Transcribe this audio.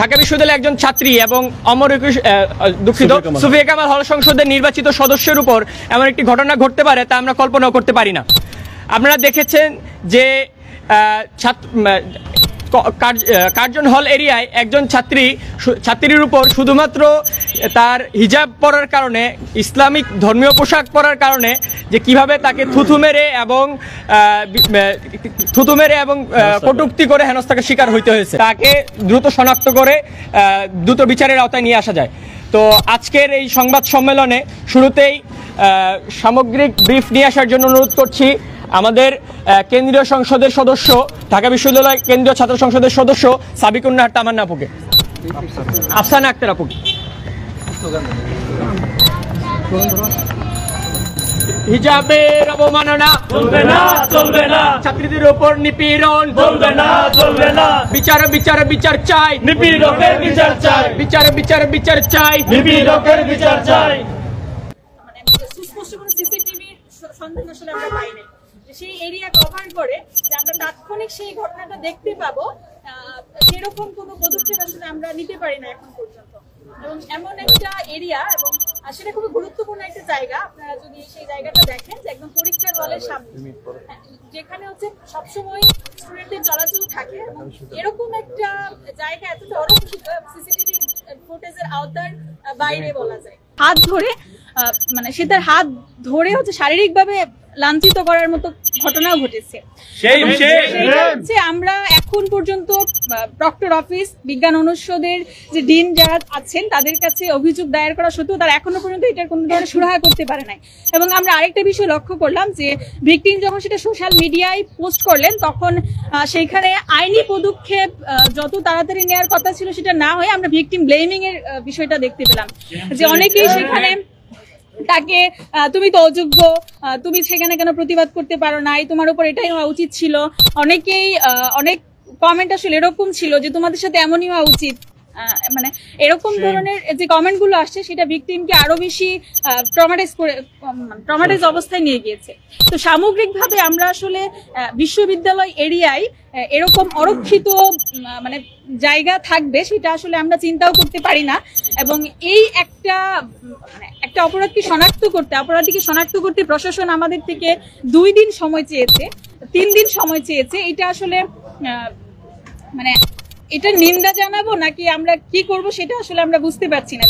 ঢাকা বিশ্ববিদ্যালয়ের একজন ছাত্রী এবং দুঃখিত সুফিয়া কামাল হল সংসদের নির্বাচিত সদস্যের উপর এমন একটি ঘটনা ঘটতে পারে তা আমরা কল্পনাও করতে পারি না। আপনারা দেখেছেন যে কার্জন হল এরিয়ায় একজন ছাত্রীর উপর শুধুমাত্র তার হিজাব পরার কারণে, ইসলামিক ধর্মীয় পোশাক পরার কারণে যে কিভাবে তাকে থুথু মেরে এবং কটূক্তি করে হেনস্থার শিকার হইতে হয়েছে, তাকে দ্রুত শনাক্ত করে দ্রুত বিচারের আওতায় নিয়ে আসা যায়। তো আজকের এই সংবাদ সম্মেলনে শুরুতেই সামগ্রিক ব্রিফ নিয়ে আসার জন্য অনুরোধ করছি আমাদের কেন্দ্রীয় সংসদের সদস্য, ঢাকা বিশ্ববিদ্যালয় কেন্দ্রীয় ছাত্র সংসদের সদস্য সাবিকুন্নাহার তামান্না আপুকে, আফসানা আক্তার আপুকে। হিজাবের অবমাননা চলবে না, চলবে না। ছাত্রীদের উপর নিপীড়ন চলবে না, চলবে না। বিচার বিচার বিচার চাই, নিপীড়কের বিচার চাই। বিচার বিচার বিচার চাই, নিপীড়কের বিচার চাই। মানে সুস্পষ্ট কোনো সিসিটিভির সন্ধান আসলে আমরা পাই নাই। সেই এরিয়া কভার করে যে আমরা তাৎক্ষণিক সেই ঘটনাটা দেখতে পাবো, সেরকম কোনো পদক্ষেপ আসলে আমরা নিতে পারি না এখন পর্যন্ত। এবং এমন একটা এরিয়া, এবং সেটা খুবই গুরুত্বপূর্ণ একটা জায়গা। আপনারা যদি সেই জায়গাটা দেখেন যে একদম পরীক্ষার হলের সামনে, যেখানে হচ্ছে সবসময় স্টুডেন্টদের চলাচল থাকে, এবং এরকম একটা জায়গা এতটা অরক্ষিত সিসিটিভি ফুটেজের আওতার বাইরে বলা যায়। হাত ধরে মানে সে তার হাত ধরে হচ্ছে শারীরিকভাবে লাঞ্ছিত করার মতো ঘটনাও ঘটেছে। আমরা এখন পর্যন্ত প্রক্টর অফিস, বিজ্ঞান অনুষদের যে ডিন যারা আছেন তাদের কাছে অভিযোগ দায়ের করা সত্ত্বেও তারা এখনো পর্যন্ত এটার কোনো ধরনের সুরাহা করতে পারে নাই। এবং আমরা আরেকটা বিষয় লক্ষ্য করলাম যে ভিকটিম যখন সেটা সোশ্যাল মিডিয়ায় পোস্ট করলেন, তখন সেইখানে আইনি পদক্ষেপ যত তাড়াতাড়ি নেওয়ার কথা ছিল সেটা না হয়ে আমরা ভিকটিম ব্লেমিং এর বিষয়টা দেখতে পেলাম, যে অনেকেই সেখানে তাকে তুমি তো অযোগ্য, তুমি সেখানে কেন প্রতিবাদ করতে পারো নাই, তোমার উপর এটাই হওয়া উচিত ছিল। অনেক কমেন্ট আসলে এরকম ছিল যে তোমাদের সাথে এমনই হওয়া উচিত। মানে এরকম ধরনের যে কমেন্ট গুলো আসছে সেটা ভিকটিমকে আরো বেশি ট্রমাটাইজ অবস্থায় নিয়ে গিয়েছে। তো সামগ্রিকভাবে আমরা আসলে বিশ্ববিদ্যালয় এরিয়ায় এরকম অরক্ষিত মানে জায়গা থাকবে সেটা আসলে আমরা চিন্তাও করতে পারি না। এবং এই একটা অপরাধীকে শনাক্ত করতে প্রশাসন আমাদের থেকে 2 দিন সময় চেয়েছে, 3 দিন সময় চেয়েছে। এটা আসলে মানে এটা নিন্দা জানাবো নাকি আমরা কি করব সেটা আসলে আমরা বুঝতে পারছি না।